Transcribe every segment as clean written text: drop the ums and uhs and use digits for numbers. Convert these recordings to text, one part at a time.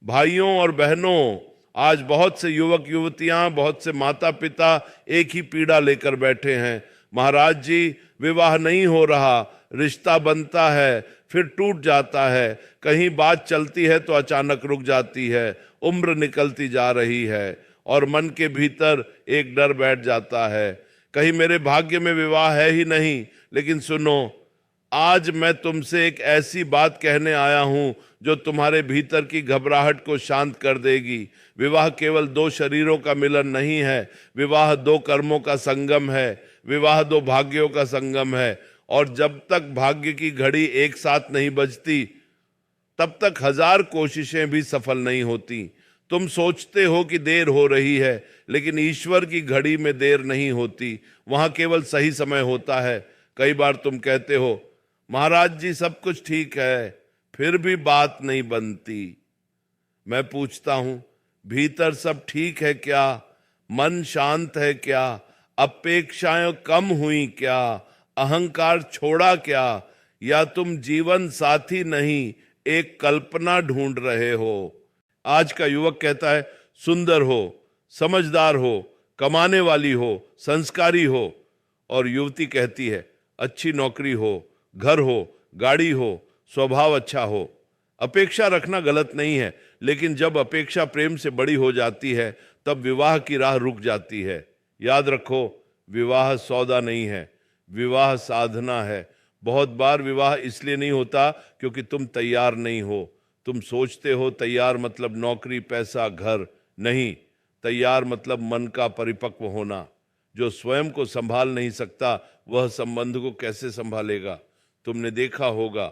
भाइयों और बहनों, आज बहुत से युवक युवतियां, बहुत से माता पिता एक ही पीड़ा लेकर बैठे हैं। महाराज जी, विवाह नहीं हो रहा, रिश्ता बनता है फिर टूट जाता है, कहीं बात चलती है तो अचानक रुक जाती है, उम्र निकलती जा रही है और मन के भीतर एक डर बैठ जाता है, कहीं मेरे भाग्य में विवाह है ही नहीं। लेकिन सुनो, आज मैं तुमसे एक ऐसी बात कहने आया हूं जो तुम्हारे भीतर की घबराहट को शांत कर देगी। विवाह केवल दो शरीरों का मिलन नहीं है, विवाह दो कर्मों का संगम है, विवाह दो भाग्यों का संगम है। और जब तक भाग्य की घड़ी एक साथ नहीं बजती, तब तक हजार कोशिशें भी सफल नहीं होती। तुम सोचते हो कि देर हो रही है, लेकिन ईश्वर की घड़ी में देर नहीं होती, वहां केवल सही समय होता है। कई बार तुम कहते हो, महाराज जी सब कुछ ठीक है, फिर भी बात नहीं बनती। मैं पूछता हूं, भीतर सब ठीक है क्या? मन शांत है क्या? अपेक्षाएं कम हुई क्या? अहंकार छोड़ा क्या? या तुम जीवन साथी नहीं, एक कल्पना ढूंढ रहे हो? आज का युवक कहता है सुंदर हो, समझदार हो, कमाने वाली हो, संस्कारी हो, और युवती कहती है अच्छी नौकरी हो, घर हो, गाड़ी हो, स्वभाव अच्छा हो। अपेक्षा रखना गलत नहीं है, लेकिन जब अपेक्षा प्रेम से बड़ी हो जाती है तब विवाह की राह रुक जाती है। याद रखो, विवाह सौदा नहीं है, विवाह साधना है। बहुत बार विवाह इसलिए नहीं होता क्योंकि तुम तैयार नहीं हो। तुम सोचते हो तैयार मतलब नौकरी, पैसा, घर। नहीं, तैयार मतलब मन का परिपक्व होना। जो स्वयं को संभाल नहीं सकता वह संबंध को कैसे संभालेगा? तुमने देखा होगा,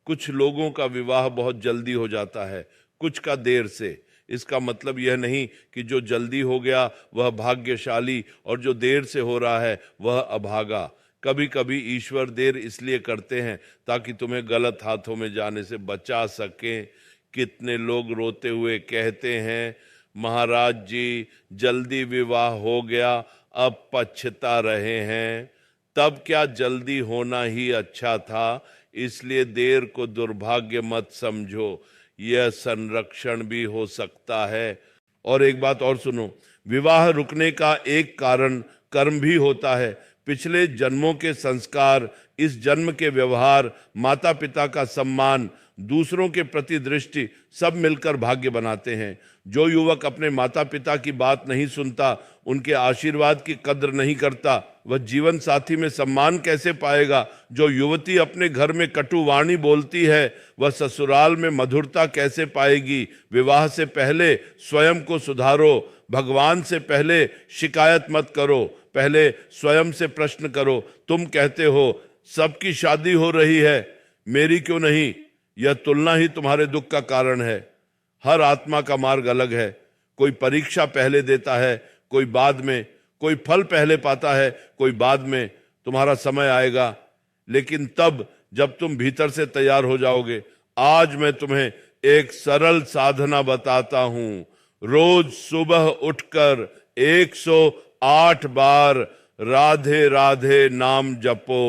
कुछ लोगों का विवाह बहुत जल्दी हो जाता है, कुछ का देर से। इसका मतलब यह नहीं कि जो जल्दी हो गया वह भाग्यशाली और जो देर से हो रहा है वह अभागा। कभी कभी ईश्वर देर इसलिए करते हैं ताकि तुम्हें गलत हाथों में जाने से बचा सकें। कितने लोग रोते हुए कहते हैं, महाराज जी जल्दी विवाह हो गया, अब पछता रहे हैं। तब क्या जल्दी होना ही अच्छा था? इसलिए देर को दुर्भाग्य मत समझो, यह संरक्षण भी हो सकता है। और एक बात और सुनो, विवाह रुकने का एक कारण कर्म भी होता है। पिछले जन्मों के संस्कार, इस जन्म के व्यवहार, माता पिता का सम्मान, दूसरों के प्रति दृष्टि, सब मिलकर भाग्य बनाते हैं। जो युवक अपने माता पिता की बात नहीं सुनता, उनके आशीर्वाद की कद्र नहीं करता, वह जीवन साथी में सम्मान कैसे पाएगा? जो युवती अपने घर में कटु वाणी बोलती है, वह ससुराल में मधुरता कैसे पाएगी? विवाह से पहले स्वयं को सुधारो, भगवान से पहले शिकायत मत करो, पहले स्वयं से प्रश्न करो। तुम कहते हो सबकी शादी हो रही है, मेरी क्यों नहीं? यह तुलना ही तुम्हारे दुख का कारण है। हर आत्मा का मार्ग अलग है। कोई परीक्षा पहले देता है, कोई बाद में, कोई फल पहले पाता है, कोई बाद में। तुम्हारा समय आएगा, लेकिन तब जब तुम भीतर से तैयार हो जाओगे। आज मैं तुम्हें एक सरल साधना बताता हूं। रोज सुबह उठकर 108 बार राधे राधे नाम जपो।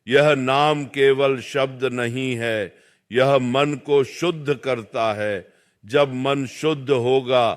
यह नाम केवल शब्द नहीं है, यह मन को शुद्ध करता है। जब मन शुद्ध होगा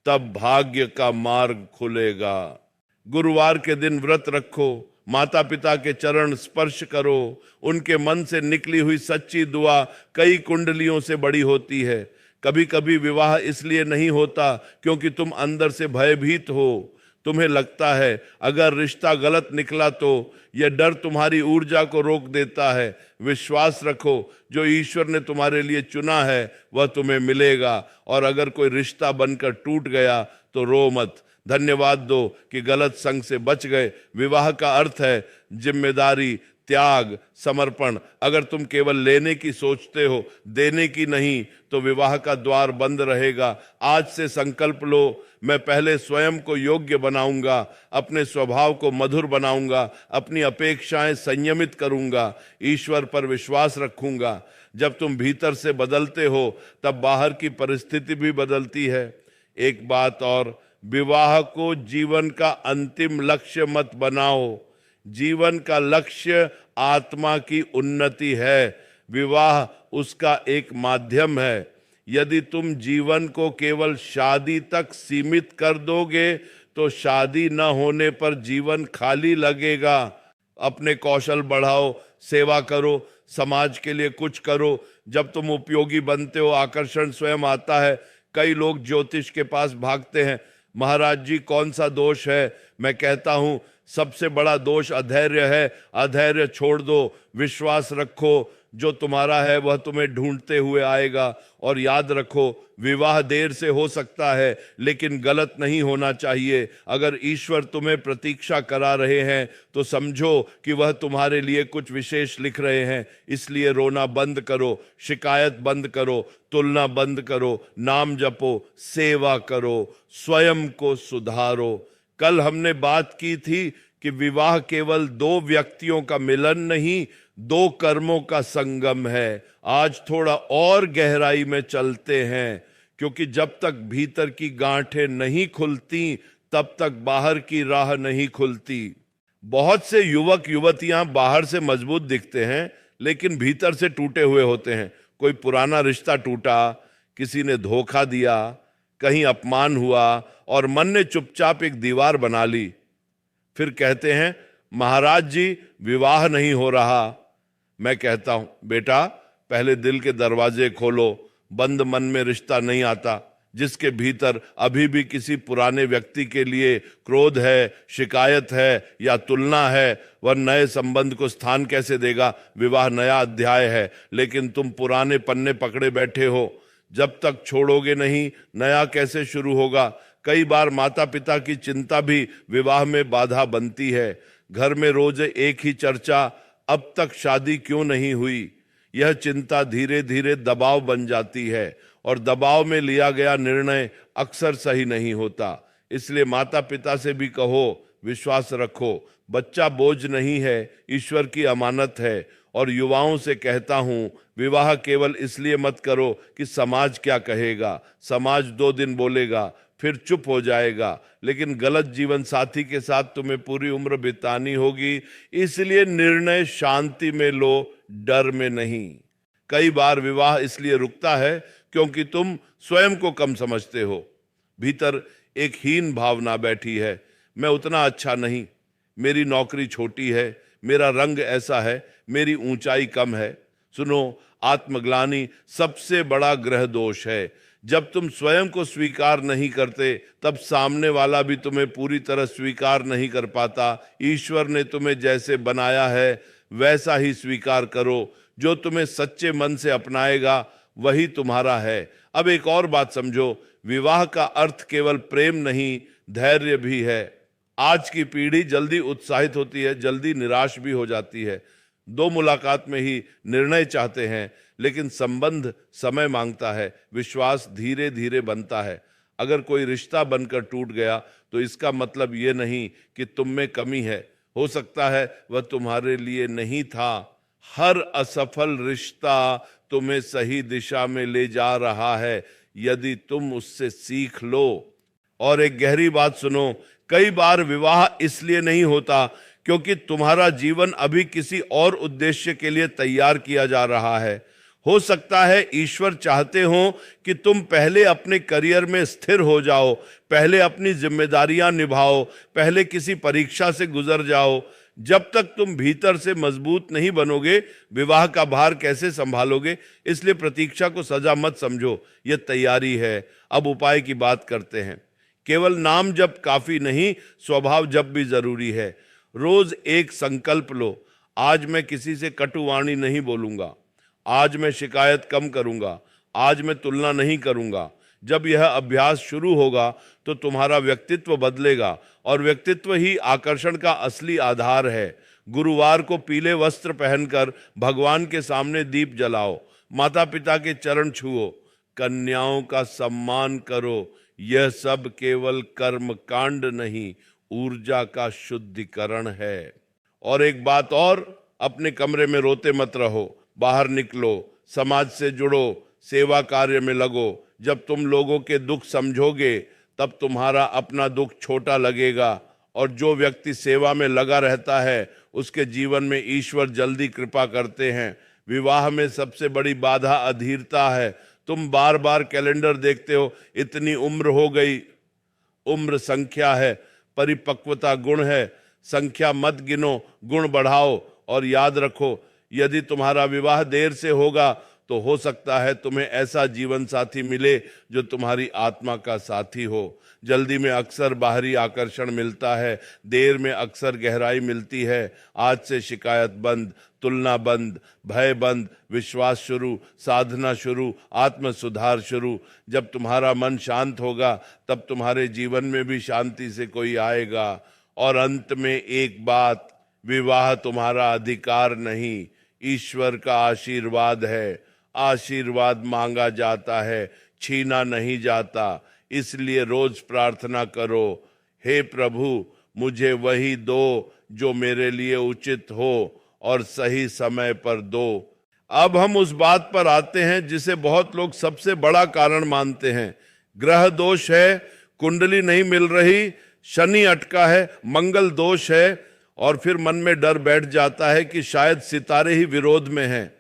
तब भाग्य का मार्ग खुलेगा। गुरुवार के दिन व्रत रखो, माता पिता के चरण स्पर्श करो। उनके मन से निकली हुई सच्ची दुआ कई कुंडलियों से बड़ी होती है। कभी कभी विवाह इसलिए नहीं होता क्योंकि तुम अंदर से भयभीत हो। तुम्हें लगता है अगर रिश्ता गलत निकला तो यह डर तुम्हारी ऊर्जा को रोक देता है। विश्वास रखो, जो ईश्वर ने तुम्हारे लिए चुना है वह तुम्हें मिलेगा। और अगर कोई रिश्ता बनकर टूट गया तो रो मत, धन्यवाद दो कि गलत संग से बच गए। विवाह का अर्थ है जिम्मेदारी, त्याग, समर्पण। अगर तुम केवल लेने की सोचते हो, देने की नहीं, तो विवाह का द्वार बंद रहेगा। आज से संकल्प लो, मैं पहले स्वयं को योग्य बनाऊंगा, अपने स्वभाव को मधुर बनाऊंगा, अपनी अपेक्षाएं संयमित करूंगा, ईश्वर पर विश्वास रखूंगा। जब तुम भीतर से बदलते हो तब बाहर की परिस्थिति भी बदलती है। एक बात और, विवाह को जीवन का अंतिम लक्ष्य मत बनाओ। जीवन का लक्ष्य आत्मा की उन्नति है, विवाह उसका एक माध्यम है। यदि तुम जीवन को केवल शादी तक सीमित कर दोगे तो शादी न होने पर जीवन खाली लगेगा। अपने कौशल बढ़ाओ, सेवा करो, समाज के लिए कुछ करो। जब तुम उपयोगी बनते हो, आकर्षण स्वयं आता है। कई लोग ज्योतिष के पास भागते हैं, महाराज जी कौन सा दोष है? मैं कहता हूं सबसे बड़ा दोष अधैर्य है। अधैर्य छोड़ दो, विश्वास रखो, जो तुम्हारा है वह तुम्हें ढूंढते हुए आएगा। और याद रखो, विवाह देर से हो सकता है लेकिन गलत नहीं होना चाहिए। अगर ईश्वर तुम्हें प्रतीक्षा करा रहे हैं तो समझो कि वह तुम्हारे लिए कुछ विशेष लिख रहे हैं। इसलिए रोना बंद करो, शिकायत बंद करो, तुलना बंद करो, नाम जपो, सेवा करो, स्वयं को सुधारो। कल हमने बात की थी कि विवाह केवल दो व्यक्तियों का मिलन नहीं, दो कर्मों का संगम है। आज थोड़ा और गहराई में चलते हैं, क्योंकि जब तक भीतर की गांठें नहीं खुलती तब तक बाहर की राह नहीं खुलती। बहुत से युवक युवतियां बाहर से मजबूत दिखते हैं लेकिन भीतर से टूटे हुए होते हैं। कोई पुराना रिश्ता टूटा, किसी ने धोखा दिया, कहीं अपमान हुआ और मन ने चुपचाप एक दीवार बना ली। फिर कहते हैं महाराज जी विवाह नहीं हो रहा। मैं कहता हूं बेटा, पहले दिल के दरवाजे खोलो। बंद मन में रिश्ता नहीं आता। जिसके भीतर अभी भी किसी पुराने व्यक्ति के लिए क्रोध है, शिकायत है या तुलना है, वह नए संबंध को स्थान कैसे देगा? विवाह नया अध्याय है, लेकिन तुम पुराने पन्ने पकड़े बैठे हो। जब तक छोड़ोगे नहीं, नया कैसे शुरू होगा? कई बार माता पिता की चिंता भी विवाह में बाधा बनती है। घर में रोज एक ही चर्चा, अब तक शादी क्यों नहीं हुई? यह चिंता धीरे धीरे दबाव बन जाती है और दबाव में लिया गया निर्णय अक्सर सही नहीं होता। इसलिए माता पिता से भी कहो, विश्वास रखो, बच्चा बोझ नहीं है, ईश्वर की अमानत है। और युवाओं से कहता हूं, विवाह केवल इसलिए मत करो कि समाज क्या कहेगा। समाज 2 दिन बोलेगा फिर चुप हो जाएगा, लेकिन गलत जीवन साथी के साथ तुम्हें पूरी उम्र बितानी होगी। इसलिए निर्णय शांति में लो, डर में नहीं। कई बार विवाह इसलिए रुकता है क्योंकि तुम स्वयं को कम समझते हो। भीतर एक हीन भावना बैठी है, मैं उतना अच्छा नहीं, मेरी नौकरी छोटी है, मेरा रंग ऐसा है, मेरी ऊंचाई कम है। सुनो, आत्मग्लानि सबसे बड़ा ग्रह दोष है। जब तुम स्वयं को स्वीकार नहीं करते तब सामने वाला भी तुम्हें पूरी तरह स्वीकार नहीं कर पाता। ईश्वर ने तुम्हें जैसे बनाया है वैसा ही स्वीकार करो। जो तुम्हें सच्चे मन से अपनाएगा वही तुम्हारा है। अब एक और बात समझो, विवाह का अर्थ केवल प्रेम नहीं, धैर्य भी है। आज की पीढ़ी जल्दी उत्साहित होती है, जल्दी निराश भी हो जाती है। 2 मुलाकात में ही निर्णय चाहते हैं, लेकिन संबंध समय मांगता है, विश्वास धीरे धीरे बनता है। अगर कोई रिश्ता बनकर टूट गया तो इसका मतलब ये नहीं कि तुम में कमी है, हो सकता है वह तुम्हारे लिए नहीं था। हर असफल रिश्ता तुम्हें सही दिशा में ले जा रहा है यदि तुम उससे सीख लो। और एक गहरी बात सुनो, कई बार विवाह इसलिए नहीं होता क्योंकि तुम्हारा जीवन अभी किसी और उद्देश्य के लिए तैयार किया जा रहा है। हो सकता है ईश्वर चाहते हो कि तुम पहले अपने करियर में स्थिर हो जाओ, पहले अपनी जिम्मेदारियां निभाओ, पहले किसी परीक्षा से गुजर जाओ। जब तक तुम भीतर से मजबूत नहीं बनोगे, विवाह का भार कैसे संभालोगे? इसलिए प्रतीक्षा को सजा मत समझो, यह तैयारी है। अब उपाय की बात करते हैं। केवल नाम जप काफी नहीं, स्वभाव जप भी जरूरी है। रोज एक संकल्प लो, आज मैं किसी से कटुवाणी नहीं बोलूंगा, आज मैं शिकायत कम करूंगा, आज मैं तुलना नहीं करूंगा। जब यह अभ्यास शुरू होगा तो तुम्हारा व्यक्तित्व बदलेगा और व्यक्तित्व ही आकर्षण का असली आधार है। गुरुवार को पीले वस्त्र पहनकर भगवान के सामने दीप जलाओ, माता पिता के चरण छुओ, कन्याओं का सम्मान करो। यह सब केवल कर्म कांड नहीं, ऊर्जा का शुद्धिकरण है। और एक बात और, अपने कमरे में रोते मत रहो, बाहर निकलो, समाज से जुड़ो, सेवा कार्य में लगो। जब तुम लोगों के दुख समझोगे तब तुम्हारा अपना दुख छोटा लगेगा। और जो व्यक्ति सेवा में लगा रहता है उसके जीवन में ईश्वर जल्दी कृपा करते हैं। विवाह में सबसे बड़ी बाधा अधीरता है। तुम बार बार कैलेंडर देखते हो, इतनी उम्र हो गई। उम्र संख्या है, परिपक्वता गुण है। संख्या मत गिनो, गुण बढ़ाओ। और याद रखो, यदि तुम्हारा विवाह देर से होगा तो हो सकता है तुम्हें ऐसा जीवन साथी मिले जो तुम्हारी आत्मा का साथी हो। जल्दी में अक्सर बाहरी आकर्षण मिलता है, देर में अक्सर गहराई मिलती है। आज से शिकायत बंद, तुलना बंद, भय बंद, विश्वास शुरू, साधना शुरू, आत्म सुधार शुरू। जब तुम्हारा मन शांत होगा तब तुम्हारे जीवन में भी शांति से कोई आएगा। और अंत में एक बात, विवाह तुम्हारा अधिकार नहीं, ईश्वर का आशीर्वाद है। आशीर्वाद मांगा जाता है, छीना नहीं जाता। इसलिए रोज प्रार्थना करो, हे प्रभु मुझे वही दो जो मेरे लिए उचित हो और सही समय पर दो। अब हम उस बात पर आते हैं जिसे बहुत लोग सबसे बड़ा कारण मानते हैं। ग्रह दोष है, कुंडली नहीं मिल रही, शनि अटका है, मंगल दोष है। और फिर मन में डर बैठ जाता है कि शायद सितारे ही विरोध में हैं।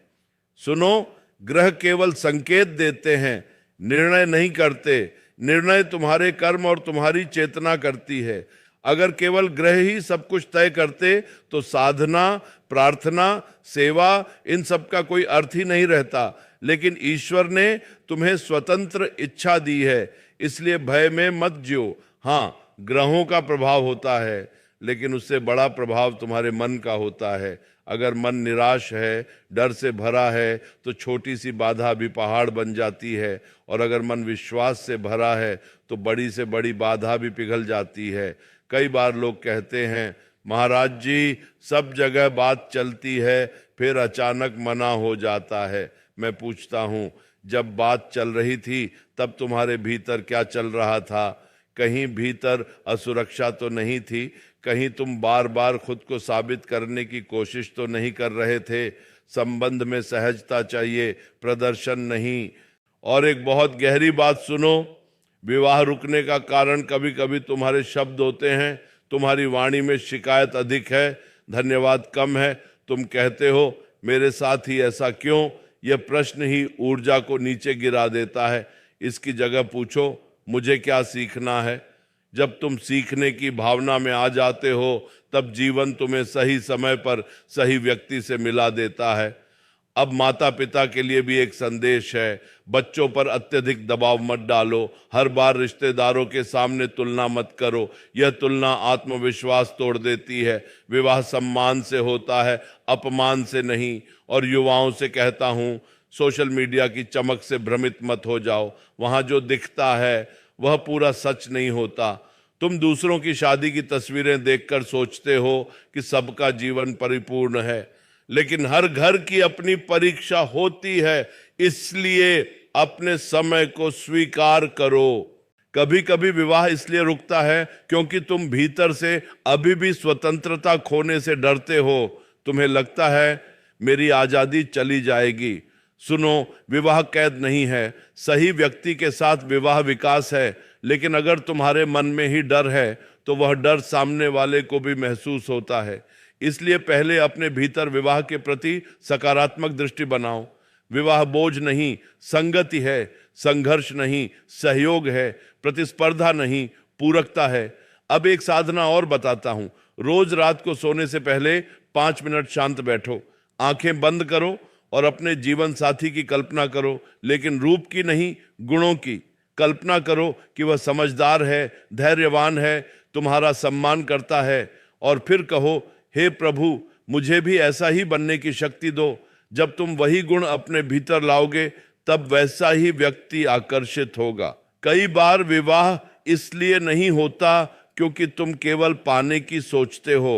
सुनो, ग्रह केवल संकेत देते हैं, निर्णय नहीं करते। निर्णय तुम्हारे कर्म और तुम्हारी चेतना करती है। अगर केवल ग्रह ही सब कुछ तय करते तो साधना, प्रार्थना, सेवा, इन सब का कोई अर्थ ही नहीं रहता। लेकिन ईश्वर ने तुम्हें स्वतंत्र इच्छा दी है, इसलिए भय में मत जियो। हाँ, ग्रहों का प्रभाव होता है, लेकिन उससे बड़ा प्रभाव तुम्हारे मन का होता है। अगर मन निराश है, डर से भरा है, तो छोटी सी बाधा भी पहाड़ बन जाती है। और अगर मन विश्वास से भरा है तो बड़ी से बड़ी बाधा भी पिघल जाती है। कई बार लोग कहते हैं, महाराज जी सब जगह बात चलती है, फिर अचानक मना हो जाता है। मैं पूछता हूँ, जब बात चल रही थी तब तुम्हारे भीतर क्या चल रहा था? कहीं भीतर असुरक्षा तो नहीं थी? कहीं तुम बार बार खुद को साबित करने की कोशिश तो नहीं कर रहे थे? संबंध में सहजता चाहिए, प्रदर्शन नहीं। और एक बहुत गहरी बात सुनो, विवाह रुकने का कारण कभी कभी तुम्हारे शब्द होते हैं। तुम्हारी वाणी में शिकायत अधिक है, धन्यवाद कम है। तुम कहते हो, मेरे साथ ही ऐसा क्यों? यह प्रश्न ही ऊर्जा को नीचे गिरा देता है। इसकी जगह पूछो, मुझे क्या सीखना है? जब तुम सीखने की भावना में आ जाते हो तब जीवन तुम्हें सही समय पर सही व्यक्ति से मिला देता है। अब माता पिता के लिए भी एक संदेश है, बच्चों पर अत्यधिक दबाव मत डालो। हर बार रिश्तेदारों के सामने तुलना मत करो, यह तुलना आत्मविश्वास तोड़ देती है। विवाह सम्मान से होता है, अपमान से नहीं। और युवाओं से कहता हूँ, सोशल मीडिया की चमक से भ्रमित मत हो जाओ। वहाँ जो दिखता है वह पूरा सच नहीं होता। तुम दूसरों की शादी की तस्वीरें देखकर सोचते हो कि सबका जीवन परिपूर्ण है, लेकिन हर घर की अपनी परीक्षा होती है। इसलिए अपने समय को स्वीकार करो। कभी कभी विवाह इसलिए रुकता है क्योंकि तुम भीतर से अभी भी स्वतंत्रता खोने से डरते हो। तुम्हें लगता है मेरी आजादी चली जाएगी। सुनो, विवाह कैद नहीं है, सही व्यक्ति के साथ विवाह विकास है। लेकिन अगर तुम्हारे मन में ही डर है तो वह डर सामने वाले को भी महसूस होता है। इसलिए पहले अपने भीतर विवाह के प्रति सकारात्मक दृष्टि बनाओ। विवाह बोझ नहीं, संगति है। संघर्ष नहीं, सहयोग है। प्रतिस्पर्धा नहीं, पूरकता है। अब एक साधना और बताता हूं। रोज रात को सोने से पहले 5 मिनट शांत बैठो, आंखें बंद करो और अपने जीवन साथी की कल्पना करो, लेकिन रूप की नहीं, गुणों की। कल्पना करो कि वह समझदार है, धैर्यवान है, तुम्हारा सम्मान करता है। और फिर कहो, हे प्रभु मुझे भी ऐसा ही बनने की शक्ति दो। जब तुम वही गुण अपने भीतर लाओगे तब वैसा ही व्यक्ति आकर्षित होगा। कई बार विवाह इसलिए नहीं होता क्योंकि तुम केवल पाने की सोचते हो।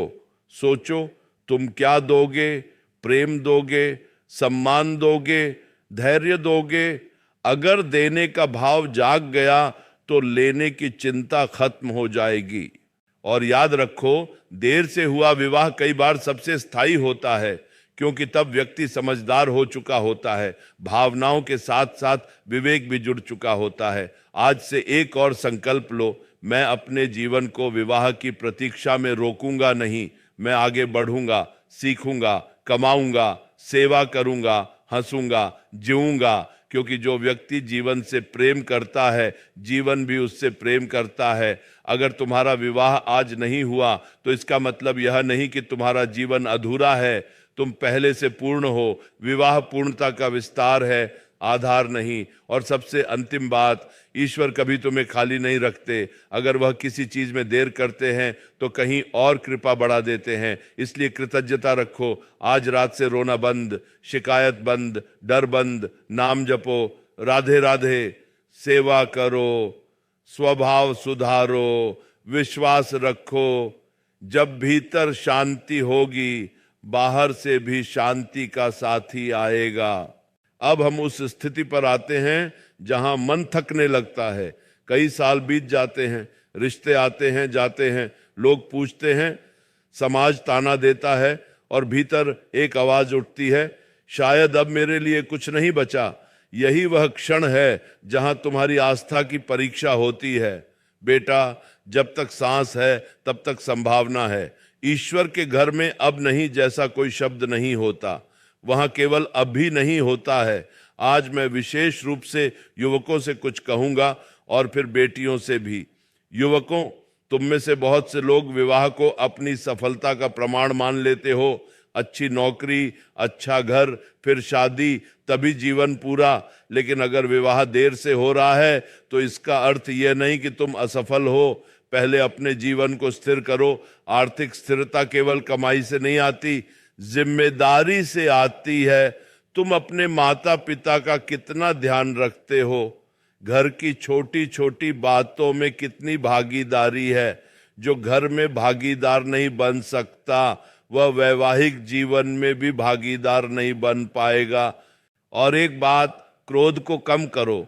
सोचो, तुम क्या दोगे? प्रेम दोगे, सम्मान दोगे, धैर्य दोगे? अगर देने का भाव जाग गया तो लेने की चिंता खत्म हो जाएगी। और याद रखो, देर से हुआ विवाह कई बार सबसे स्थायी होता है, क्योंकि तब व्यक्ति समझदार हो चुका होता है, भावनाओं के साथ साथ विवेक भी जुड़ चुका होता है। आज से एक और संकल्प लो, मैं अपने जीवन को विवाह की प्रतीक्षा में रोकूंगा नहीं। मैं आगे बढ़ूंगा, सीखूंगा, कमाऊंगा, सेवा करूंगा, हंसूंगा, जीऊंगा, क्योंकि जो व्यक्ति जीवन से प्रेम करता है, जीवन भी उससे प्रेम करता है। अगर तुम्हारा विवाह आज नहीं हुआ तो इसका मतलब यह नहीं कि तुम्हारा जीवन अधूरा है, तुम पहले से पूर्ण हो। विवाह पूर्णता का विस्तार है, आधार नहीं। और सबसे अंतिम बात, ईश्वर कभी तुम्हें खाली नहीं रखते। अगर वह किसी चीज में देर करते हैं तो कहीं और कृपा बढ़ा देते हैं। इसलिए कृतज्ञता रखो। आज रात से रोना बंद, शिकायत बंद, डर बंद, नाम जपो, राधे राधे, सेवा करो, स्वभाव सुधारो, विश्वास रखो। जब भीतर शांति होगी, बाहर से भी शांति का साथी आएगा। अब हम उस स्थिति पर आते हैं जहां मन थकने लगता है। कई साल बीत जाते हैं, रिश्ते आते हैं जाते हैं, लोग पूछते हैं, समाज ताना देता है और भीतर एक आवाज उठती है, शायद अब मेरे लिए कुछ नहीं बचा। यही वह क्षण है जहां तुम्हारी आस्था की परीक्षा होती है। बेटा, जब तक सांस है तब तक संभावना है। ईश्वर के घर में अब नहीं जैसा कोई शब्द नहीं होता। वहां केवल अभी नहीं होता है। आज मैं विशेष रूप से युवकों से कुछ कहूंगा और फिर बेटियों से भी। युवकों, तुम में से बहुत से लोग विवाह को अपनी सफलता का प्रमाण मान लेते हो। अच्छी नौकरी, अच्छा घर, फिर शादी, तभी जीवन पूरा। लेकिन अगर विवाह देर से हो रहा है तो इसका अर्थ यह नहीं कि तुम असफल हो। पहले अपने जीवन को स्थिर करो। आर्थिक स्थिरता केवल कमाई से नहीं आती, जिम्मेदारी से आती है। तुम अपने माता पिता का कितना ध्यान रखते हो? घर की छोटी छोटी बातों में कितनी भागीदारी है? जो घर में भागीदार नहीं बन सकता वह वैवाहिक जीवन में भी भागीदार नहीं बन पाएगा। और एक बात, क्रोध को कम करो।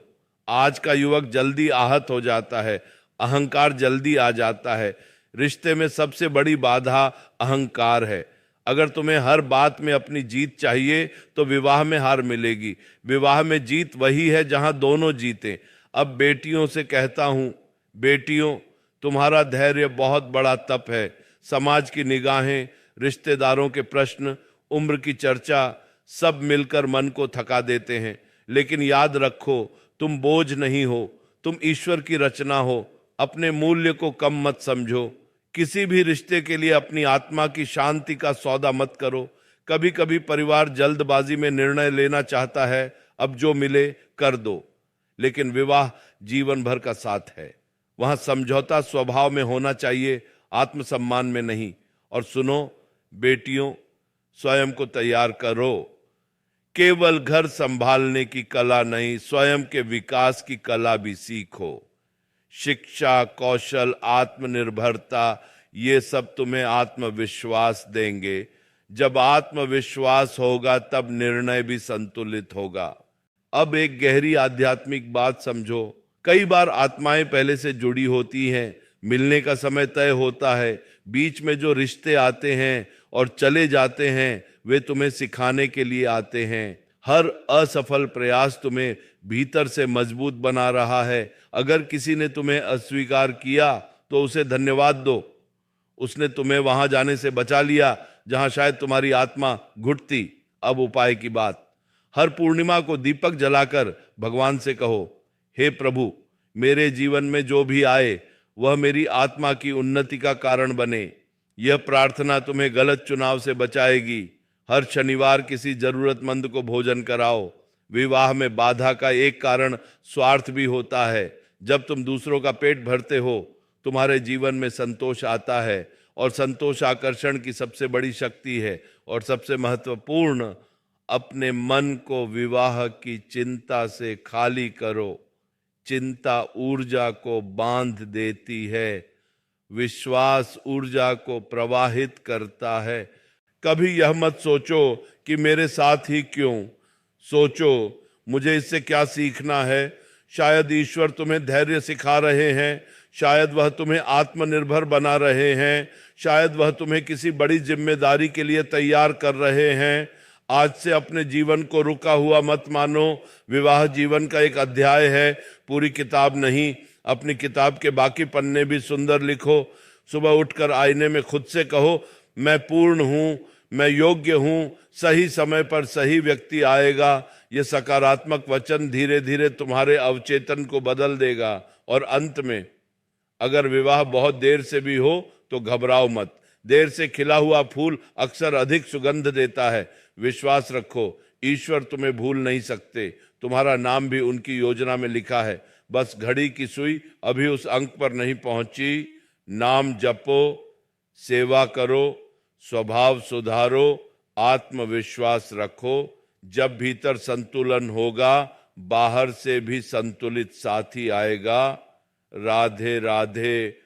आज का युवक जल्दी आहत हो जाता है, अहंकार जल्दी आ जाता है। रिश्ते में सबसे बड़ी बाधा अहंकार है। अगर तुम्हें हर बात में अपनी जीत चाहिए तो विवाह में हार मिलेगी। विवाह में जीत वही है जहां दोनों जीते। अब बेटियों से कहता हूं, बेटियों, तुम्हारा धैर्य बहुत बड़ा तप है। समाज की निगाहें, रिश्तेदारों के प्रश्न, उम्र की चर्चा, सब मिलकर मन को थका देते हैं। लेकिन याद रखो, तुम बोझ नहीं हो, तुम ईश्वर की रचना हो। अपने मूल्य को कम मत समझो। किसी भी रिश्ते के लिए अपनी आत्मा की शांति का सौदा मत करो। कभी कभी परिवार जल्दबाजी में निर्णय लेना चाहता है, अब जो मिले कर दो। लेकिन विवाह जीवन भर का साथ है। वहां समझौता स्वभाव में होना चाहिए, आत्मसम्मान में नहीं। और सुनो बेटियों, स्वयं को तैयार करो। केवल घर संभालने की कला नहीं, स्वयं के विकास की कला भी सीखो। शिक्षा, कौशल, आत्मनिर्भरता, ये सब तुम्हें आत्मविश्वास देंगे। जब आत्मविश्वास होगा तब निर्णय भी संतुलित होगा। अब एक गहरी आध्यात्मिक बात समझो। कई बार आत्माएं पहले से जुड़ी होती हैं, मिलने का समय तय होता है। बीच में जो रिश्ते आते हैं और चले जाते हैं वे तुम्हें सिखाने के लिए आते हैं। हर असफल प्रयास तुम्हें भीतर से मजबूत बना रहा है। अगर किसी ने तुम्हें अस्वीकार किया तो उसे धन्यवाद दो। उसने तुम्हें वहां जाने से बचा लिया जहां शायद तुम्हारी आत्मा घुटती। अब उपाय की बात, हर पूर्णिमा को दीपक जलाकर भगवान से कहो, हे प्रभु, मेरे जीवन में जो भी आए वह मेरी आत्मा की उन्नति का कारण बने। यह प्रार्थना तुम्हें गलत चुनाव से बचाएगी। हर शनिवार किसी जरूरतमंद को भोजन कराओ। विवाह में बाधा का एक कारण स्वार्थ भी होता है। जब तुम दूसरों का पेट भरते हो तुम्हारे जीवन में संतोष आता है, और संतोष आकर्षण की सबसे बड़ी शक्ति है। और सबसे महत्वपूर्ण, अपने मन को विवाह की चिंता से खाली करो। चिंता ऊर्जा को बांध देती है, विश्वास ऊर्जा को प्रवाहित करता है। कभी यह मत सोचो कि मेरे साथ ही क्यों, सोचो मुझे इससे क्या सीखना है। शायद ईश्वर तुम्हें धैर्य सिखा रहे हैं, शायद वह तुम्हें आत्मनिर्भर बना रहे हैं, शायद वह तुम्हें किसी बड़ी जिम्मेदारी के लिए तैयार कर रहे हैं। आज से अपने जीवन को रुका हुआ मत मानो। विवाह जीवन का एक अध्याय है, पूरी किताब नहीं। अपनी किताब के बाकी पन्ने भी सुंदर लिखो। सुबह उठकर आईने में खुद से कहो, मैं पूर्ण हूँ, मैं योग्य हूँ, सही समय पर सही व्यक्ति आएगा। ये सकारात्मक वचन धीरे धीरे तुम्हारे अवचेतन को बदल देगा। और अंत में, अगर विवाह बहुत देर से भी हो तो घबराओ मत। देर से खिला हुआ फूल अक्सर अधिक सुगंध देता है। विश्वास रखो, ईश्वर तुम्हें भूल नहीं सकते। तुम्हारा नाम भी उनकी योजना में लिखा है। बस घड़ी की सुई अभी उस अंक पर नहीं पहुंची। नाम जपो, सेवा करो, स्वभाव सुधारो, आत्मविश्वास रखो। जब भीतर संतुलन होगा, बाहर से भी संतुलित साथी आएगा। राधे राधे।